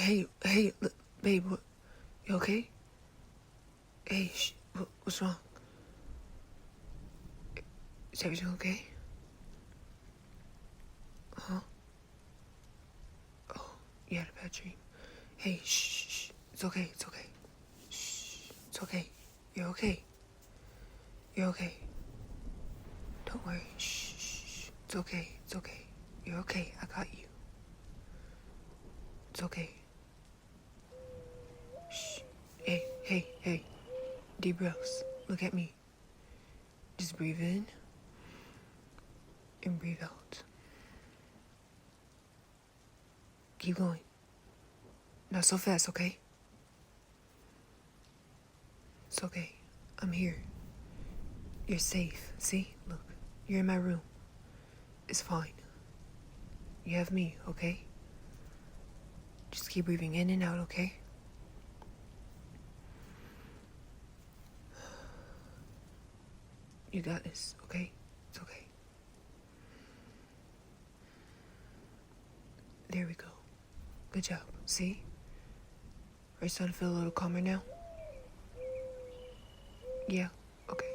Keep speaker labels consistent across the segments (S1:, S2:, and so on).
S1: hey, babe, what, you okay? Hey, what's wrong? Is everything okay? Huh? Oh, you had a bad dream. Hey, shh, it's okay, Shh, it's okay. You're okay. You're okay. Don't worry, shh, it's okay, You're okay, I got you. It's okay. Shh. Hey. Deep breaths. Look at me. Just breathe in and breathe out. Keep going. Not so fast, okay? It's okay. I'm here. You're safe. See? Look. You're in my room. It's fine. You have me, okay? Just keep breathing in and out, okay? You got this, okay? It's okay. There we go. Good job. See? Are you starting to feel a little calmer now? Yeah? Okay.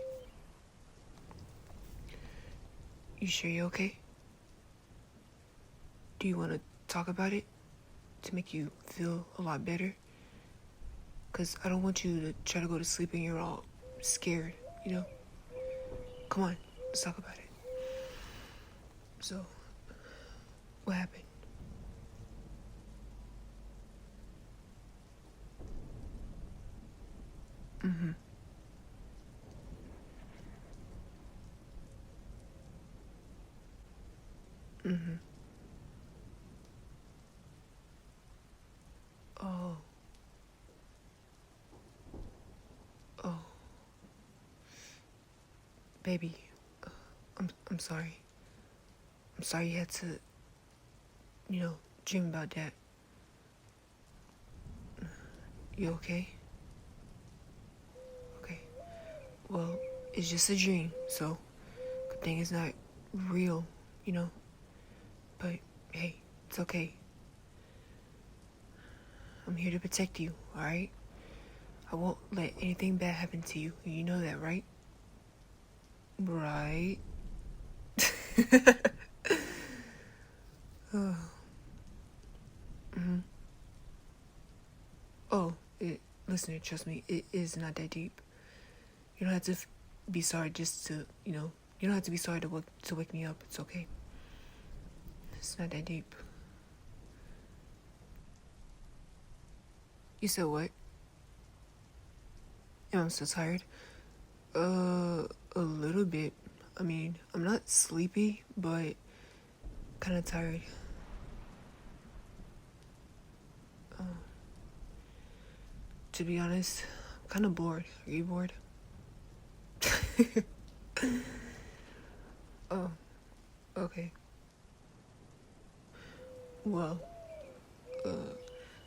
S1: You sure you're okay? Do you want to talk about it to make you feel a lot better? Because I don't want you to try to go to sleep and you're all scared, you know? Come on, let's talk about it. So, what happened? Mm-hmm. Mm-hmm. Oh. Oh. Baby, I'm sorry. I'm sorry you had to, dream about that. You okay? Okay. Well, it's just a dream, so good thing it's not real, you know? But, hey, it's okay. I'm here to protect you, alright? I won't let anything bad happen to you. You know that, right? Right. Oh. Mm-hmm. Oh, listen, trust me, it is not that deep. You don't have to be sorry just to, you don't have to be sorry to wake me up. It's okay. It's not that deep. You said what? Yeah, I'm so tired. A little bit. I mean, I'm not sleepy, but kind of tired. To be honest, I'm kind of bored. Are you bored? Oh, okay. Well,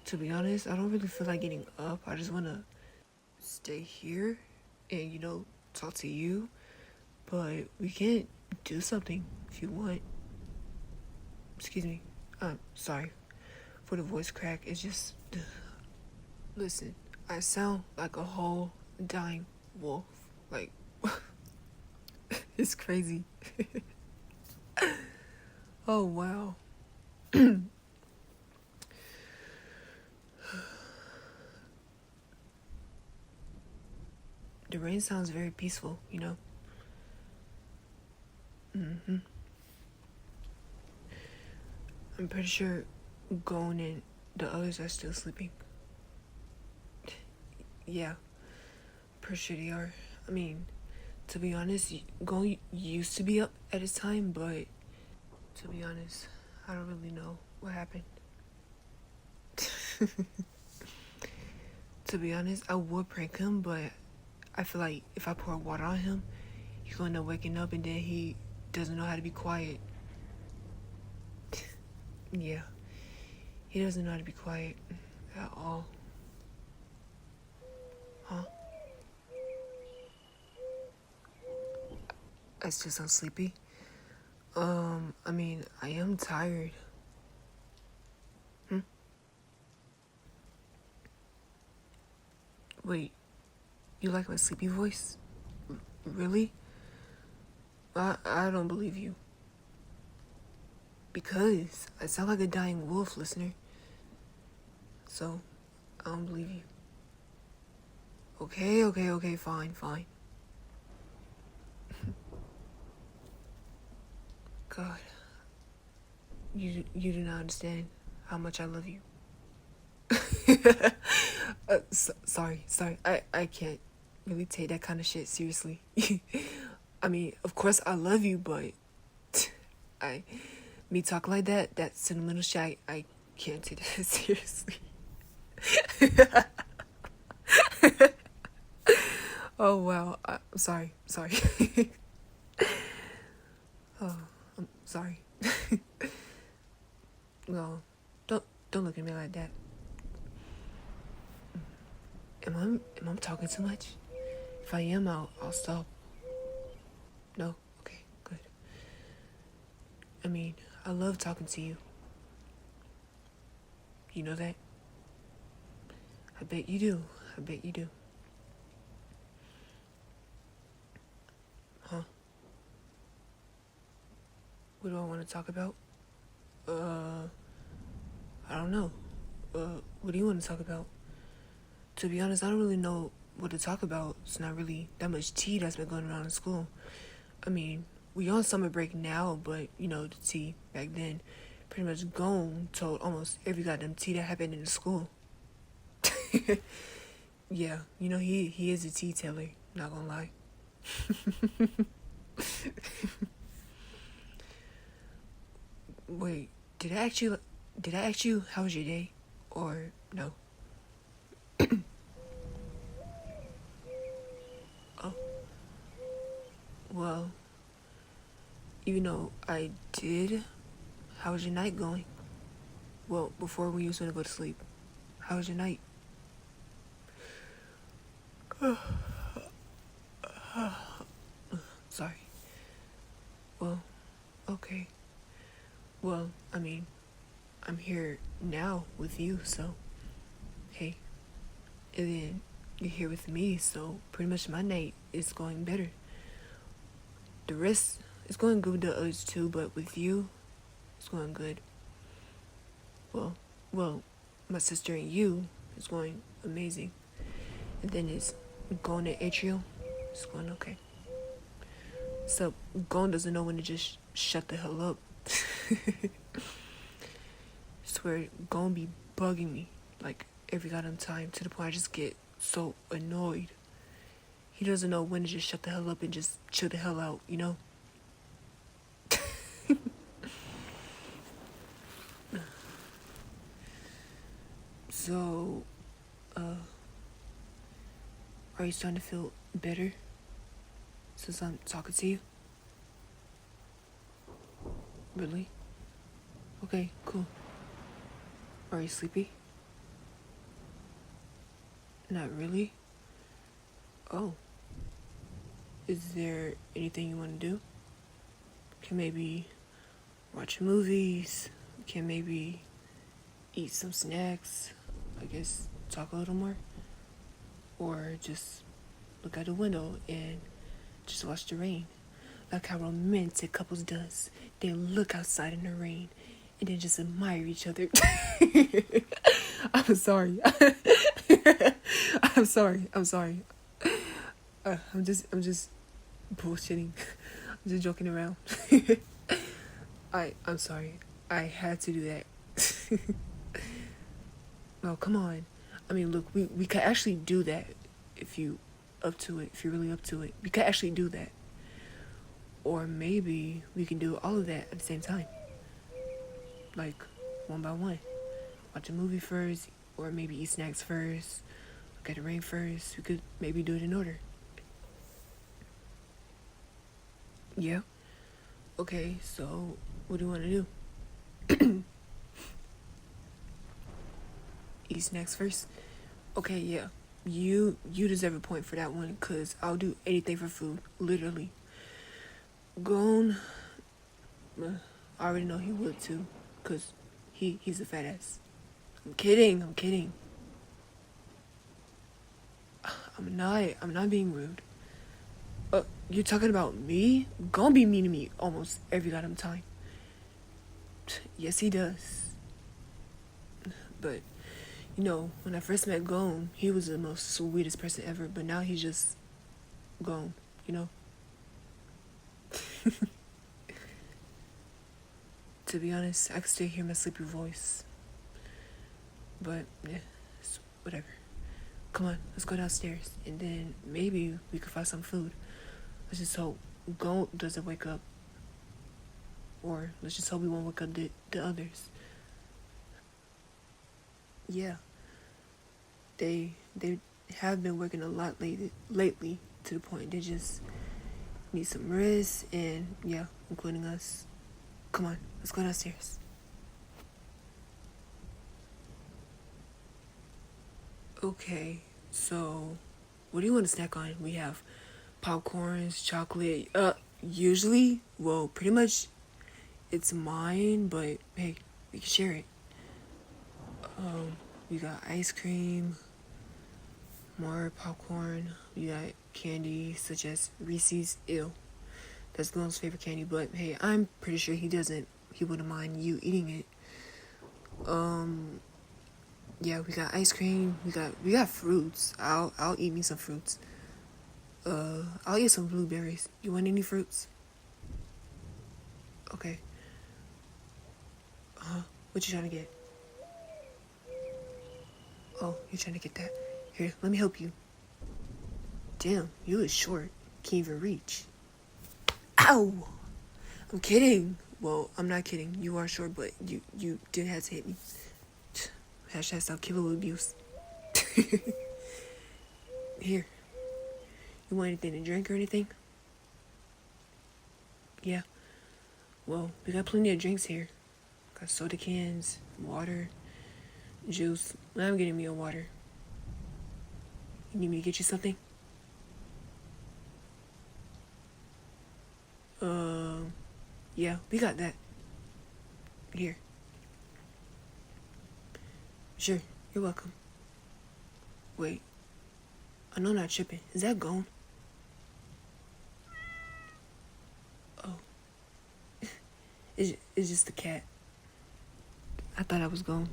S1: to be honest, I don't really feel like getting up. I just want to stay here and, talk to you. But we can do something if you want. Excuse me. I'm sorry for the voice crack. It's just... Listen, I sound like a whole dying wolf. Like, it's crazy. Oh, wow. The rain sounds very peaceful, Mm-hmm. I'm pretty sure Gon and the others are still sleeping. Yeah, pretty sure they are. I mean, to be honest, Gon used to be up at his time, but to be honest, I don't really know what happened. To be honest, I would prank him, but I feel like if I pour water on him, he's gonna end up waking up and then he doesn't know how to be quiet. Yeah, he doesn't know how to be quiet at all. Huh? I still sound sleepy. I mean, I am tired. You like my sleepy voice? Really? I don't believe you. Because I sound like a dying wolf, listener. So, I don't believe you. Okay, fine. God, you do not understand how much I love you. Sorry. I can't really take that kind of shit seriously. I mean, of course I love you, but me talk like that sentimental shit, I can't take that seriously. Oh wow, I'm sorry. Oh, I'm sorry. No, don't look at me like that. Am I talking too much? If I am, I'll stop. No? Okay, good. I mean, I love talking to you. You know that? I bet you do. Huh? What do I want to talk about? I don't know. What do you want to talk about? To be honest, I don't really know what to talk about. It's not really that much tea that's been going around in school. I mean, we on summer break now, but, the tea back then pretty much gone told almost every goddamn tea that happened in the school. Yeah, he is a tea teller, not gonna lie. Wait, did I ask you how was your day? Or no? Oh, well, I did. How was your night going? Well, before we used to go to sleep. How was your night? Sorry. Well, okay. Well, I mean, I'm here now with you, so hey. And then you're here with me, so pretty much my night is going better. The rest is going good with the others too, but with you, it's going good. Well, my sister and you is going amazing. And then it's going to Atrial, it's going okay. So Gon doesn't know when to just shut the hell up. Swear, Gon be bugging me like every goddamn time to the point I just get so annoyed. He doesn't know when to just shut the hell up and just chill the hell out, So, are you starting to feel better since I'm talking to you? Really? Okay, cool. Are you sleepy? Not really? Oh. Is there anything you want to do? Can maybe watch movies? Can maybe eat some snacks? I guess talk a little more? Or just look out the window and just watch the rain? Like how romantic couples does. They look outside in the rain and then just admire each other. I'm sorry. I'm sorry. I'm just bullshitting. I'm just joking around. I'm sorry. I had to do that. No, come on. I mean, look, we could actually do that if you up to it. If you're really up to it, we could actually do that. Or maybe we can do all of that at the same time. Like, one by one. Watch a movie first, or maybe eat snacks first. Look at the rain first. We could maybe do it in order. Yeah? Okay, so what do you want to do? Eat snacks first? Okay, yeah. You deserve a point for that one, because I'll do anything for food. Literally. Gone. I already know he would too, because he's a fat ass. I'm kidding. I'm not being rude. You're talking about me? Gon be mean to me almost every goddamn time. Yes, he does. But, you know, when I first met Gon, he was the most sweetest person ever, but now he's just Gon, you know? To be honest, I could still hear my sleepy voice. But, yeah, it's whatever. Come on, let's go downstairs, and then maybe we could find some food. Let's just hope Gon doesn't wake up. Or let's just hope we won't wake up the others. Yeah. They have been working a lot lately to the point they just need some rest, and yeah, including us. Come on, let's go downstairs. Okay, so what do you want to snack on? We have popcorns, chocolate. Usually, well, pretty much it's mine, but hey, we can share it. We got ice cream, more popcorn. We got candy such as Reese's. Ew, that's Glenn's favorite candy. But hey, I'm pretty sure he wouldn't mind you eating it. Yeah, we got ice cream. We got fruits. I'll eat me some fruits. I'll eat some blueberries. You want any fruits? Okay. What you trying to get? Oh, you're trying to get that. Here, let me help you. Damn, you is short. Can't even reach. Ow! I'm kidding. Well, I'm not kidding. You are short, but you did have to hit me. Hashtag stop Killua abuse. Here. You want anything to drink or anything? Yeah. Well, we got plenty of drinks here. Got soda cans, water, juice. I'm getting me a water. You need me to get you something? Yeah, we got that. Here. Sure, you're welcome. Wait. I know, not tripping. Is that Gon? Oh. It's just the cat. I thought I was Gon.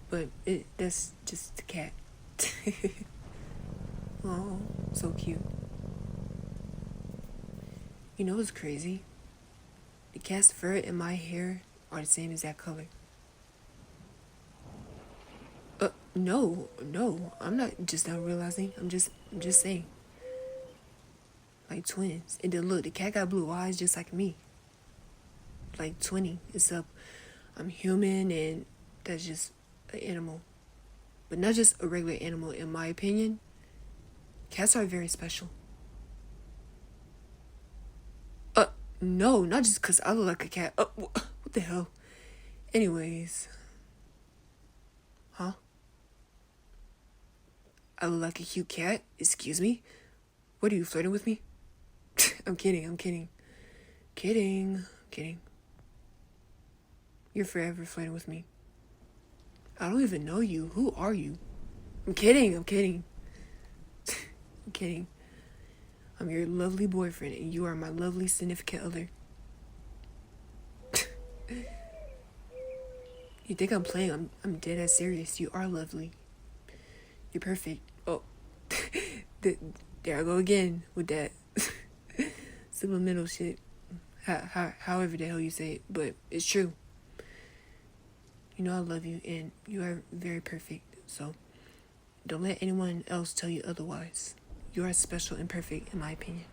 S1: But that's just the cat. Oh, so cute. You know what's crazy? The cat's fur and my hair are the same exact color. No, I'm not just now realizing. I'm just saying. Like twins. And then look, the cat got blue eyes just like me. Like 20. Except I'm human and that's just an animal. But not just a regular animal, in my opinion. Cats are very special. No, not just because I look like a cat. What the hell? Anyways. Huh? I look like a cute cat? Excuse me? What are you, flirting with me? I'm kidding. Kidding. You're forever flirting with me. I don't even know you. Who are you? I'm kidding. I'm kidding. I'm your lovely boyfriend, and you are my lovely significant other. You think I'm playing? I'm dead ass serious. You are lovely. You're perfect. Oh, there I go again with that subliminal shit. However the hell you say it, but it's true. You know I love you, and you are very perfect. So don't let anyone else tell you otherwise. You are special and perfect, in my opinion.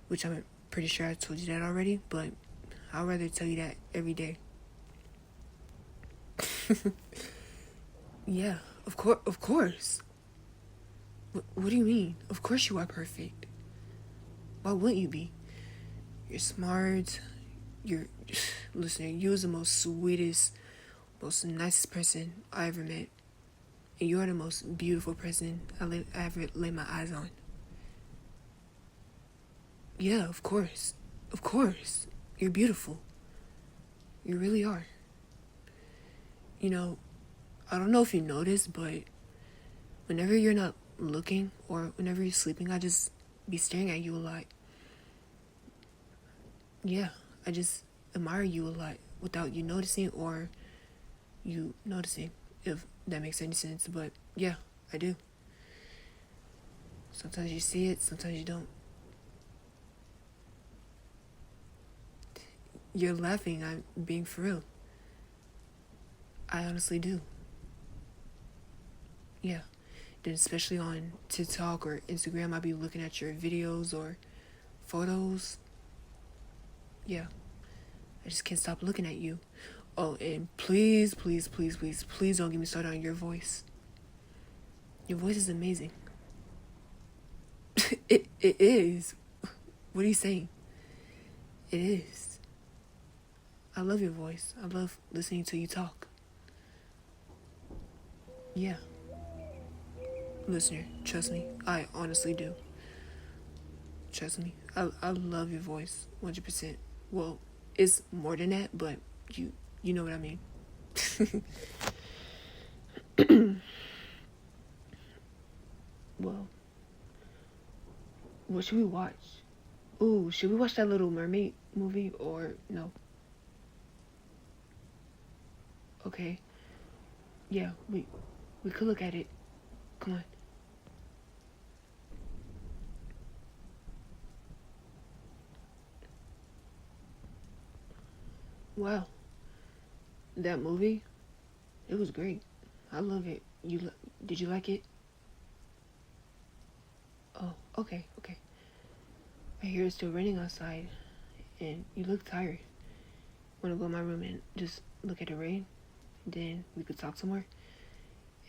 S1: Which I'm pretty sure I told you that already, but I'd rather tell you that every day. Yeah, of course. What do you mean? Of course you are perfect. Why wouldn't you be? You're smart. Listen, you was the most sweetest, most nicest person I ever met. And you are the most beautiful person I ever laid my eyes on. Yeah, of course. You're beautiful. You really are. You know, I don't know if you noticed, but whenever you're not looking or whenever you're sleeping, I just be staring at you a lot. Yeah, I just admire you a lot without you noticing or you noticing, if that makes any sense. But yeah, I do. Sometimes you see it, sometimes you don't. You're laughing, I'm being for real. I honestly do. Yeah. Then especially on TikTok or Instagram, I'll be looking at your videos or photos. Yeah. I just can't stop looking at you. Oh, and please, please, please, please, please don't get me started on your voice. Your voice is amazing. It is. What are you saying? It is. I love your voice. I love listening to you talk. Yeah. Listener, trust me. I honestly do. Trust me. I love your voice. 100%. Well, it's more than that, but you know what I mean. Well, what should we watch? Ooh, should we watch that Little Mermaid movie or no? Okay. Yeah, we could look at it. Come on. Wow. That movie, it was great. I love it. Did you like it? Oh, okay, okay. I hear it's still raining outside, and you look tired. Wanna go in my room and just look at the rain? Then we could talk some more,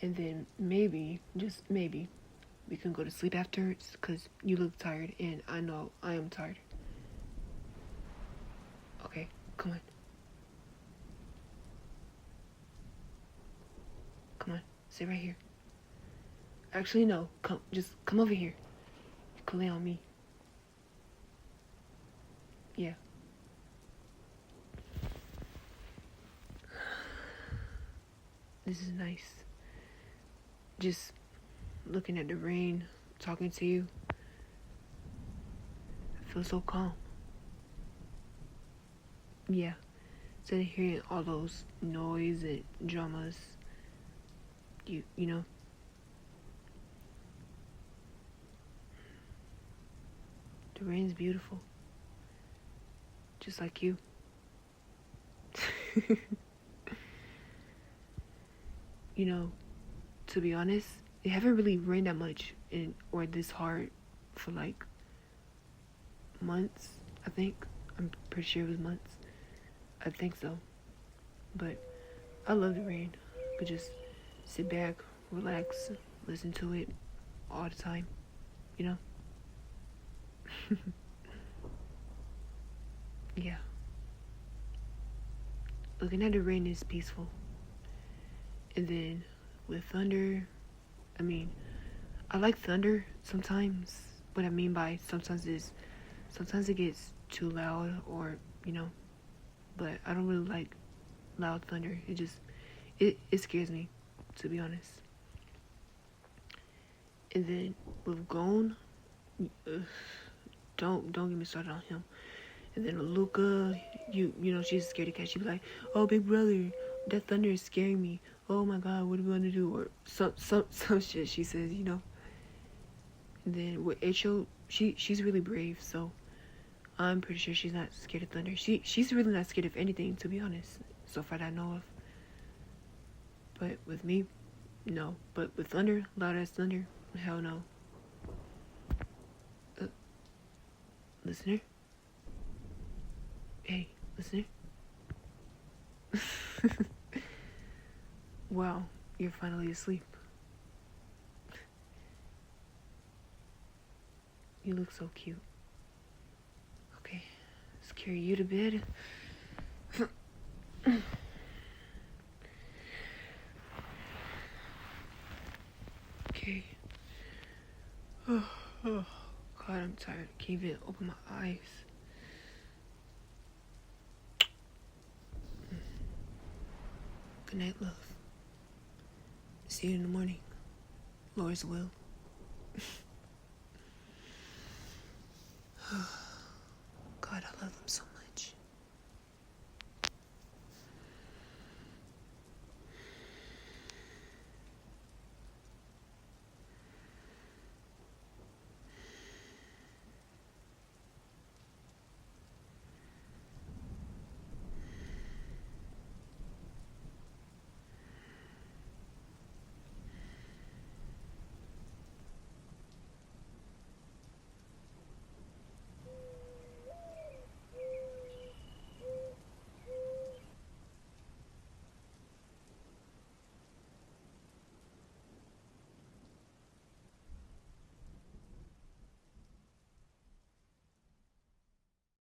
S1: and then maybe, just maybe, we can go to sleep afterwards. Cause you look tired, and I know I am tired. Okay, come on, come on, sit right here. Actually, no, just come over here. You can lay on me. Yeah. This is nice. Just looking at the rain, talking to you. I feel so calm. Yeah. Instead of hearing all those noise and dramas, you know. The rain's beautiful. Just like you. You know, to be honest, it haven't really rained that much or this hard for like months, I think. I'm pretty sure it was months. I think so. But I love the rain. I could just sit back, relax, listen to it all the time, you know? Yeah. Looking at the rain is peaceful. And then with thunder, I mean, I like thunder sometimes. What I mean by sometimes is sometimes it gets too loud or, but I don't really like loud thunder. It scares me, to be honest. And then with Gon, don't get me started on him. And then Luca, you know she's scared of cats. She'd be like, "Oh, big brother, that thunder is scaring me. Oh my God, what are we gonna do?" Or some shit she says, you know. And then with Ho, she's really brave, so I'm pretty sure she's not scared of thunder. She's really not scared of anything, to be honest, so far that I know of. But with me, no. But with thunder, loud ass thunder, hell no. Listener? Hey, listener? Wow, you're finally asleep. You look so cute. Okay, let's carry you to bed. Okay. Oh, God, I'm tired. I can't even open my eyes. Good night, love. See you in the morning. Lord's will. God, I love them so